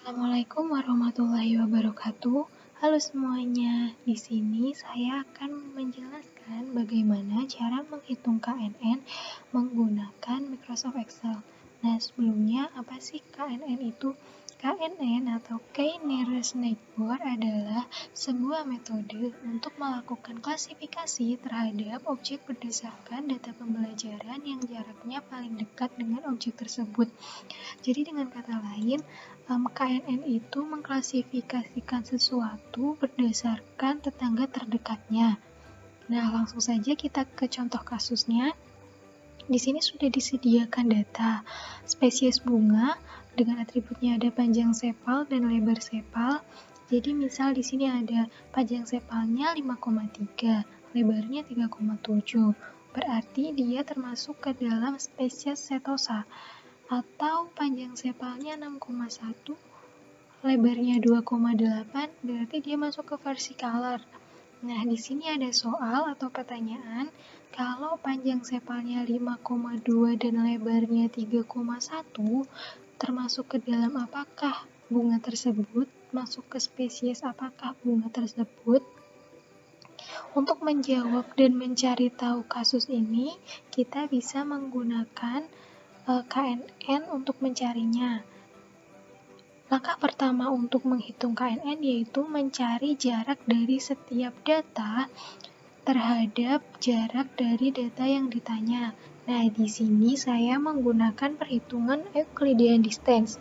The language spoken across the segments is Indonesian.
Assalamualaikum warahmatullahi wabarakatuh. Halo semuanya. Di sini saya akan menjelaskan bagaimana cara menghitung KNN menggunakan Microsoft Excel. Nah, sebelumnya apa sih KNN itu? KNN atau Key Nearest Neighbor adalah sebuah metode untuk melakukan klasifikasi terhadap objek berdasarkan data pembelajaran yang jaraknya paling dekat dengan objek tersebut. Jadi dengan kata lain, KNN itu mengklasifikasikan sesuatu berdasarkan tetangga terdekatnya. Nah, langsung saja kita ke contoh kasusnya. Di sini sudah disediakan data spesies bunga dengan atributnya ada panjang sepal dan lebar sepal. Jadi misal di sini ada panjang sepalnya 5,3, lebarnya 3,7. Berarti dia termasuk ke dalam spesies Setosa. Atau panjang sepalnya 6,1, lebarnya 2,8, berarti dia masuk ke versicolor. Nah, di sini ada soal atau pertanyaan, kalau panjang sepalnya 5,2 dan lebarnya 3,1, termasuk ke dalam apakah bunga tersebut? Masuk ke spesies apakah bunga tersebut? Untuk menjawab dan mencari tahu kasus ini, kita bisa menggunakan KNN untuk mencarinya. Langkah pertama untuk menghitung KNN yaitu mencari jarak dari setiap data terhadap jarak dari data yang ditanya. Nah, di sini saya menggunakan perhitungan Euclidean distance.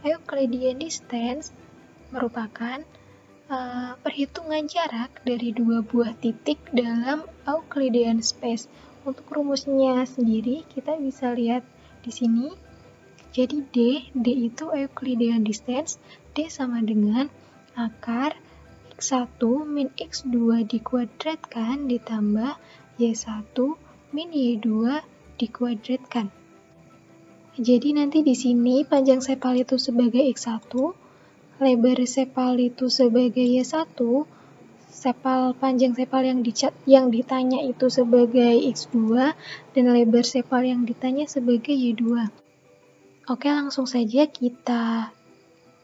Euclidean distance merupakan perhitungan jarak dari dua buah titik dalam Euclidean space. Untuk rumusnya sendiri kita bisa lihat di sini. Jadi D itu Euclidean distance. D sama dengan akar X1 min X2 dikuadratkan ditambah Y1 min Y2 dikuadratkan. Jadi nanti di sini panjang sepal itu sebagai X1, lebar sepal itu sebagai Y1, panjang sepal yang ditanya itu sebagai X2, dan lebar sepal yang ditanya sebagai Y2. Oke, langsung saja kita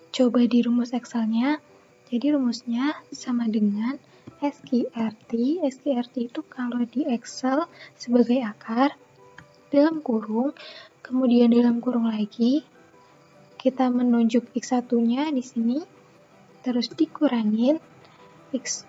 coba di rumus Excel-nya. Jadi rumusnya sama dengan SQRT. SQRT itu kalau di Excel sebagai akar, dalam kurung, kemudian dalam kurung lagi, kita menunjuk X1-nya di sini, terus dikurangin X2.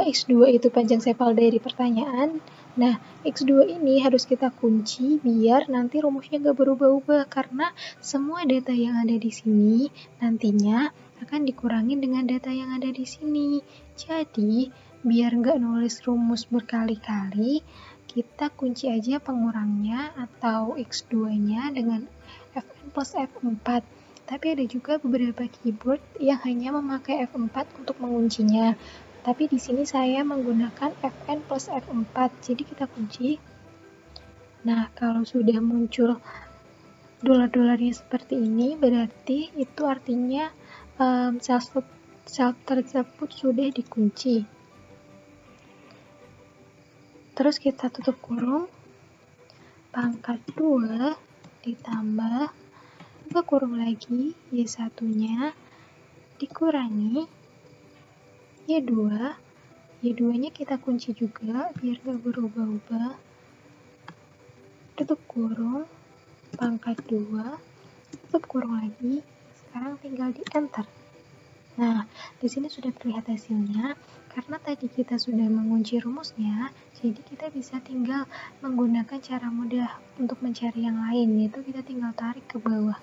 X2 itu panjang sepal dari pertanyaan. Nah, X2 ini harus kita kunci biar nanti rumusnya nggak berubah-ubah, karena semua data yang ada di sini nantinya akan dikurangin dengan data yang ada di sini. Jadi, biar nggak nulis rumus berkali-kali, kita kunci aja pengurangnya atau X2-nya dengan Fn plus F4. Tapi ada juga beberapa keyboard yang hanya memakai F4 untuk menguncinya. Tapi di sini saya menggunakan Fn plus F4, jadi kita kunci. Nah, kalau sudah muncul dolar-dolarnya seperti ini, berarti itu artinya sel tersebut sudah dikunci. Terus kita tutup kurung, pangkat 2 ditambah buka kurung lagi, Y1-nya dikurangi Y2. Y2-nya kita kunci juga biar gak berubah-ubah. Tutup kurung, pangkat 2, tutup kurung lagi. Sekarang tinggal di enter. Nah, di sini sudah terlihat hasilnya. Karena tadi kita sudah mengunci rumusnya, jadi kita bisa tinggal menggunakan cara mudah untuk mencari yang lain, yaitu kita tinggal tarik ke bawah.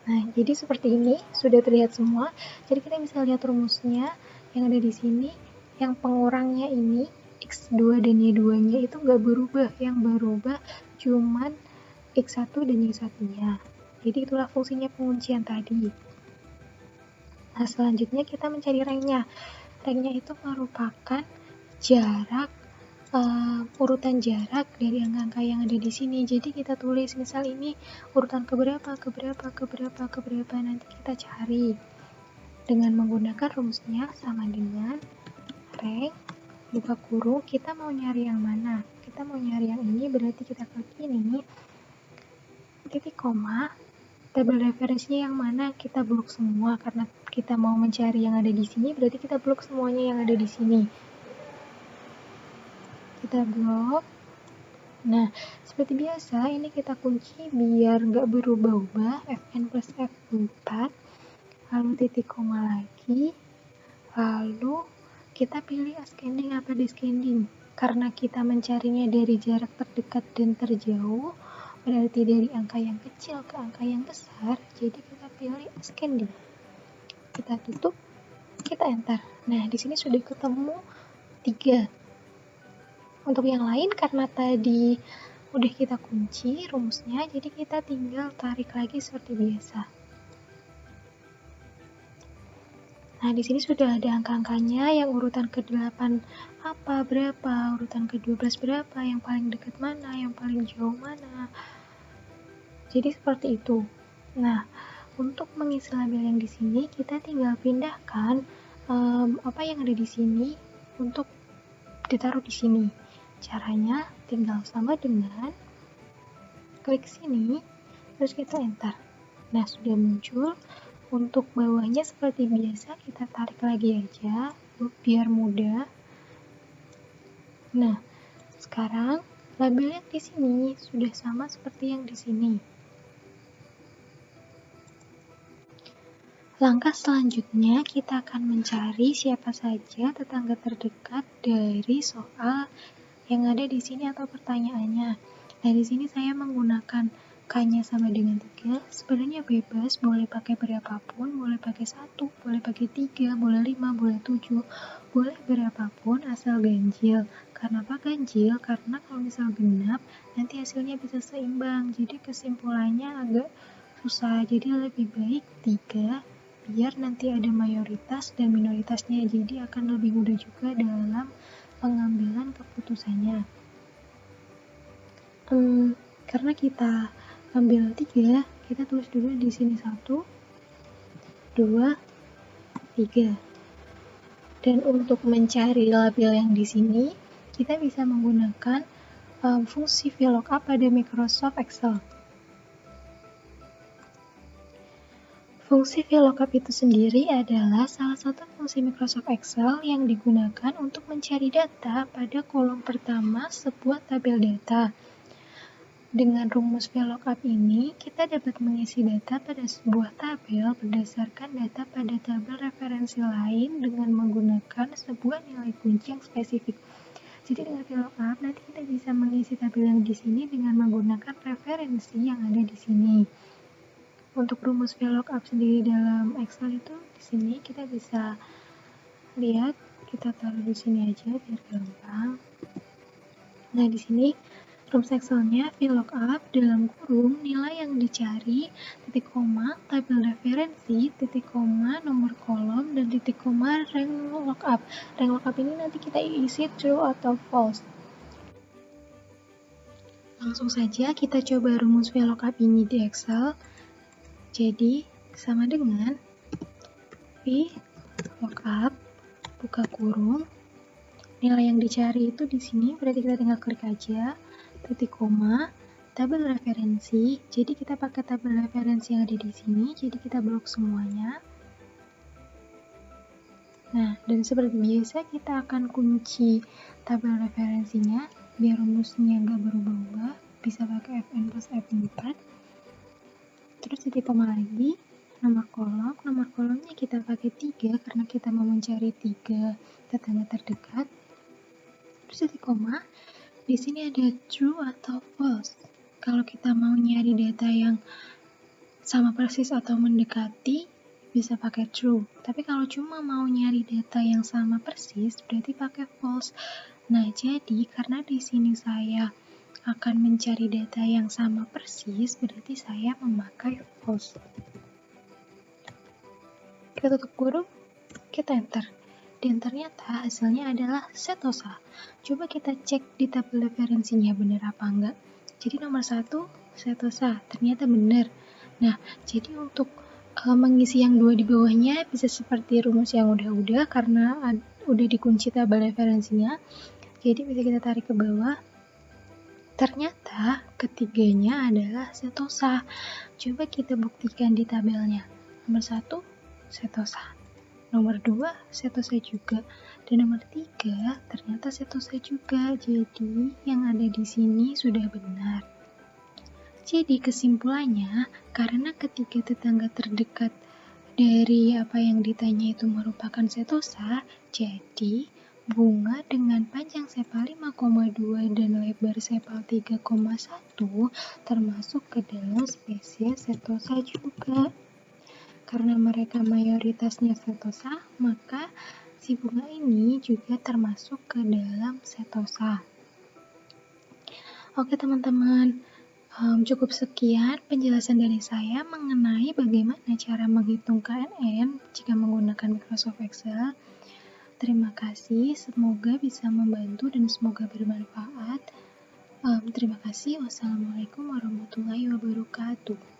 Nah, jadi seperti ini, sudah terlihat semua. Jadi kita bisa lihat rumusnya yang ada di sini, yang pengurangnya ini, X2 dan Y2-nya itu nggak berubah. Yang berubah cuman X1 dan Y1-nya. Jadi itulah fungsinya penguncian tadi. Nah, selanjutnya kita mencari ranknya. Ranknya itu merupakan jarak, urutan jarak dari angka-angka yang ada di sini. Jadi kita tulis misal ini urutan keberapa, nanti kita cari dengan menggunakan rumusnya sama dengan rank buka kurung. Kita mau nyari yang mana? Kita mau nyari yang ini, berarti kita klik ini. titik koma, tabel referensinya yang mana kita blok semua karena kita mau mencari yang ada di sini, berarti kita blok semuanya yang ada di sini. Kita blok. Nah, seperti biasa ini kita kunci biar nggak berubah-ubah, Fn plus F4, lalu titik koma lagi, lalu kita pilih ascending apa descending. Karena kita mencarinya dari jarak terdekat dan terjauh, berarti dari angka yang kecil ke angka yang besar, jadi kita pilih ascending. Kita tutup, kita enter. Nah, di sini sudah ketemu 3. Untuk yang lain karena tadi udah kita kunci rumusnya, jadi kita tinggal tarik lagi seperti biasa. Nah, di sini sudah ada angka-angkanya, yang urutan ke-8 apa, berapa, urutan ke-12 berapa, yang paling dekat mana, yang paling jauh mana. Jadi seperti itu. Nah, untuk mengisi label yang di sini, kita tinggal pindahkan apa yang ada di sini untuk ditaruh di sini. Caranya tinggal sama dengan klik sini, terus kita enter. Nah, sudah muncul. Untuk bawahnya seperti biasa, kita tarik lagi aja biar mudah. Nah, sekarang label yang di sini sudah sama seperti yang di sini. Langkah selanjutnya, kita akan mencari siapa saja tetangga terdekat dari soal yang ada di sini atau pertanyaannya. Nah, di sini saya menggunakan K-nya sama dengan 3. Sebenarnya bebas, boleh pakai berapapun, boleh pakai 1, boleh pakai 3, boleh 5, boleh 7, boleh berapapun asal ganjil. Kenapa ganjil? Karena kalau misal genap, nanti hasilnya bisa seimbang. Jadi kesimpulannya agak susah. Jadi lebih baik 3, biar nanti ada mayoritas dan minoritasnya. Jadi akan lebih mudah juga dalam pengambilan keputusannya. Karena kita ambil 3, kita tulis dulu di sini 1, 2, 3. Dan untuk mencari label yang di sini, kita bisa menggunakan fungsi VLOOKUP pada Microsoft Excel. Fungsi VLOOKUP itu sendiri adalah salah satu fungsi Microsoft Excel yang digunakan untuk mencari data pada kolom pertama sebuah tabel data. Dengan rumus VLOOKUP ini, kita dapat mengisi data pada sebuah tabel berdasarkan data pada tabel referensi lain dengan menggunakan sebuah nilai kunci yang spesifik. Jadi dengan VLOOKUP, nanti kita bisa mengisi tabel yang di sini dengan menggunakan referensi yang ada di sini. Untuk rumus VLOOKUP sendiri dalam Excel itu di sini kita bisa lihat, kita taruh di sini aja biar gampang. Nah, di sini rumus Excelnya VLOOKUP dalam kurung nilai yang dicari, titik koma, tabel referensi, titik koma, nomor kolom, dan titik koma rank lookup. Rank lookup ini nanti kita isi true atau false. Langsung saja kita coba rumus VLOOKUP ini di Excel. Jadi, sama dengan VLOOKUP, buka kurung, nilai yang dicari itu di sini, berarti kita tinggal klik aja, titik koma, tabel referensi, jadi kita pakai tabel referensi yang ada di sini, jadi kita blok semuanya. Nah, dan seperti biasa kita akan kunci tabel referensinya, biar rumusnya nggak berubah-ubah, bisa pakai Fn plus F4. Terus titik koma lagi, nomor kolomnya kita pakai 3 karena kita mau mencari 3 tetangga terdekat. Terus titik koma, di sini ada true atau false. Kalau kita mau nyari data yang sama persis atau mendekati, bisa pakai true. Tapi kalau cuma mau nyari data yang sama persis, berarti pakai false. Nah, jadi karena di sini saya akan mencari data yang sama persis, berarti saya memakai false. Kita tutup kurung, kita enter. Dan ternyata hasilnya adalah setosa. Coba kita cek di tabel referensinya benar apa enggak. Jadi nomor 1, setosa, ternyata benar. Nah, jadi untuk mengisi yang 2 di bawahnya bisa seperti rumus yang udah karena udah dikunci tabel referensinya. Jadi bisa kita tarik ke bawah. Ternyata ketiganya adalah setosa. Coba kita buktikan di tabelnya. Nomor 1, setosa. Nomor 2, setosa juga. Dan nomor 3, ternyata setosa juga. Jadi, yang ada di sini sudah benar. Jadi, kesimpulannya, karena ketiga tetangga terdekat dari apa yang ditanya itu merupakan setosa, jadi bunga dengan panjang sepal 5,2 dan lebar sepal 3,1 termasuk ke dalam spesies setosa juga. Karena mereka mayoritasnya setosa, maka si bunga ini juga termasuk ke dalam setosa. Oke teman-teman, cukup sekian penjelasan dari saya mengenai bagaimana cara menghitung KNN jika menggunakan Microsoft Excel. Terima kasih, semoga bisa membantu dan semoga bermanfaat. Terima kasih. Wassalamualaikum warahmatullahi wabarakatuh.